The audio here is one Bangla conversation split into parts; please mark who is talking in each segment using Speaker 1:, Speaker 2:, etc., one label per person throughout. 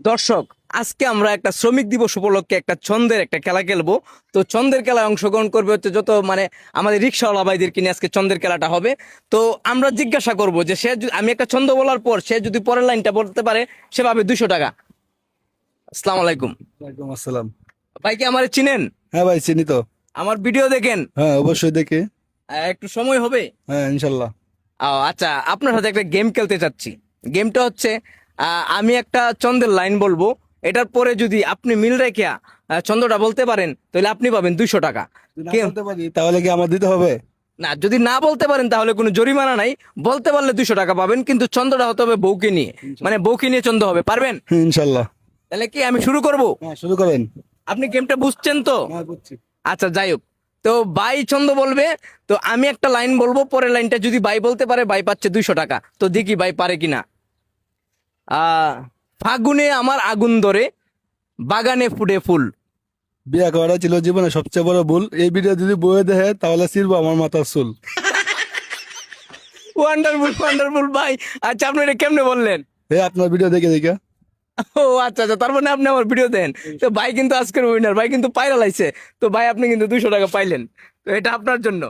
Speaker 1: দর্শক, আজকে আমরা একটা শ্রমিক দিবস উপলক্ষে একটা ছন্দের একটা খেলা খেলবো। তো ছন্দের খেলায় অংশগ্রহণ করবে হচ্ছে যত আমাদের রিক্সাওয়ালা ভাইদেরকে নিয়ে আজকে ছন্দের খেলাটা হবে। তো আমরা জিজ্ঞাসা করব যে আমি একটা ছন্দ বলার পর সে যদি পরের লাইনটা বলতে পারে সে পাবে 200 টাকা। আসসালামু আলাইকুম।
Speaker 2: ওয়ালাইকুম আসসালাম।
Speaker 1: ভাই কি আমার চিনেন?
Speaker 2: হ্যাঁ ভাই, চিনি তো।
Speaker 1: আমার ভিডিও দেখেন?
Speaker 2: হ্যাঁ, অবশ্যই দেখি।
Speaker 1: একটু সময় হবে?
Speaker 2: হ্যাঁ, ইনশাল্লাহ।
Speaker 1: আচ্ছা, আপনার সাথে একটা গেম খেলতে চাচ্ছি। গেমটা হচ্ছে আমি একটা ছন্দের লাইন বলবো, এটার পরে যদি আপনি মিল রেখে ছন্দটা বলতে পারেন তাহলে আপনি পাবেন 200 টাকা।
Speaker 2: যদি না বলতে পারি তাহলে কি আমার দিতে হবে?
Speaker 1: না, যদি না বলতে পারেন তাহলে কোনো জরিমানা নাই, বলতে পারলে 200 টাকা পাবেন, কিন্তু ছন্দটা হতে হবে বউকে নিয়ে, বউকে নিয়ে ছন্দ হবে। পারবেন?
Speaker 2: হ্যাঁ, ইনশাল্লাহ।
Speaker 1: তাহলে কি আমি শুরু করব?
Speaker 2: হ্যাঁ, শুরু করেন।
Speaker 1: আপনি গেমটা বুঝছেন তো?
Speaker 2: হ্যাঁ, বুঝছি।
Speaker 1: আচ্ছা, যাই হোক। তো বাই ছন্দ বলবে, তো আমি একটা লাইন বলবো, পরের লাইনটা যদি বাই বলতে পারে বাই পাচ্ছে 200 টাকা। তো দেখি বাই পারে কিনা। ফাগুনে আমার আগুন ধরে, বাগানে ফুটে ফুল।
Speaker 2: বিয়ে করা ছিল জীবনে সবচেয়ে বড় ভুল। এই ভিডিও যদি বয়ে দেখে তাহলে ছিড়বো আমার মাথার চুল।
Speaker 1: ওয়ান্ডারফুল, ওয়ান্ডারফুল ভাই। আচ্ছা, আপনি এটা কেমনে বললেন?
Speaker 2: আপনার ভিডিও দেখে দেখে।
Speaker 1: ও আচ্ছা আচ্ছা, তার মানে আপনি আমার ভিডিও দেন। তো ভাই কিন্তু আজকের উইনার, ভাই কিন্তু পাইরা লাইছে। তো ভাই আপনি কিন্তু 200 টাকা পাইলেন। তো এটা আপনার জন্য।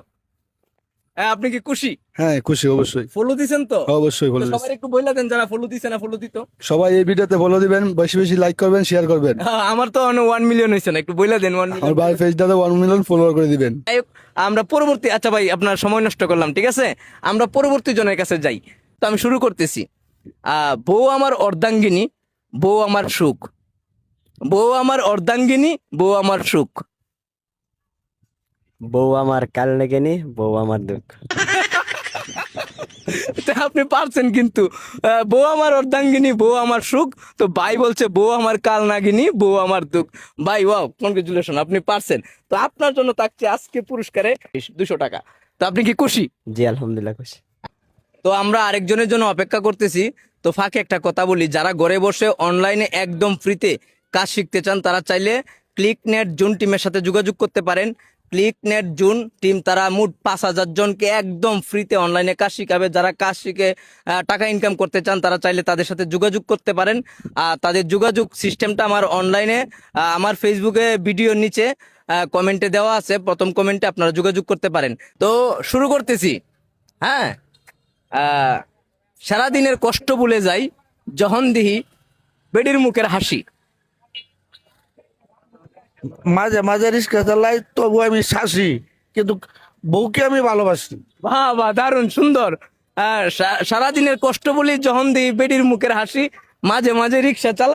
Speaker 1: আপনি কি খুশি?
Speaker 2: হ্যাঁ, খুশি অবশ্যই।
Speaker 1: ফলো দিছেন তো?
Speaker 2: অবশ্যই
Speaker 1: তো
Speaker 2: বলে
Speaker 1: সবাই একটু বইলা দেন যারা ফলো দিছে না ফলো দিত।
Speaker 2: সবাই এই ভিডিওতে ফলো দিবেন, বেশি বেশি লাইক করবেন, শেয়ার করবেন।
Speaker 1: আমার তো 1 মিলিয়ন হয়েছে না, একটু বইলা দেন 1
Speaker 2: আমার
Speaker 1: মিলিয়ন।
Speaker 2: ভাই পেজটাতে 1 মিলিয়ন ফলোয়ার করে দিবেন।
Speaker 1: যাই হোক, আমরা পরবর্তী, আচ্ছা ভাই আপনার সময় নষ্ট করলাম, ঠিক আছে, আমরা পরবর্তী জনের কাছে যাই। তো আমি শুরু করতেছি। বউ আমার অর্ধাঙ্গিনী, বউ আমার সুখ। বউ আমার অর্ধাঙ্গিনী, বউ আমার সুখ।
Speaker 3: বউ আমার কাল লেগেনি, বউ আমার দুঃখ।
Speaker 1: তা আপনি পারছেন কিন্তু। বউ আমার অর্ধাঙ্গিনী, বউ আমার সুখ। তো ভাই বলছে বউ আমার কাল নাগিনী, বউ আমার দুঃখ। ভাই ওয়াও, কনগ্রেচুলেশন, আপনি পারছেন। তো আপনার জন্য থাকছে আজকে পুরস্কারে 200 টাকা। তো আপনি কি খুশি?
Speaker 3: জি আলহামদুলিল্লাহ খুশি।
Speaker 1: তো আমরা আরেকজনের জন্য অপেক্ষা করতেছি। তো ফাঁকে একটা কথা বলি, যারা ঘরে বসে অনলাইনে একদম ফ্রিতে কাজ শিখতে চান তারা চাইলে ক্লিক নেট জুন টিমের সাথে যোগাযোগ করতে পারেন। ক্লিক নেট জুন টিম তারা মোট 5,000 জনকে একদম ফ্রিতে অনলাইনে কাজ শিখাবে। যারা কাজ শিখে টাকা ইনকাম করতে চান তারা চাইলে তাদের সাথে যোগাযোগ করতে পারেন। তাদের যোগাযোগ সিস্টেমটা আমার অনলাইনে আমার ফেসবুকে ভিডিওর নিচে কমেন্টে দেওয়া আছে, প্রথম কমেন্টে আপনারা যোগাযোগ করতে পারেন। তো শুরু করতেছি। হ্যাঁ, আহ, সারাদিনের কষ্ট ভুলে যাই যখন দিহি বেডির মুখের হাসি।
Speaker 4: মাঝে মাঝে রিস্কা চালাই, তবু আমি শাসি, কিন্তু বউকে আমি ভালোবাসি।
Speaker 1: বাহ বাহ, দারুণ সুন্দর। সারাদিনের কষ্ট বলি যখন দিই বেডির মুখের হাসি, মাঝে মাঝে রিক্সা চালা।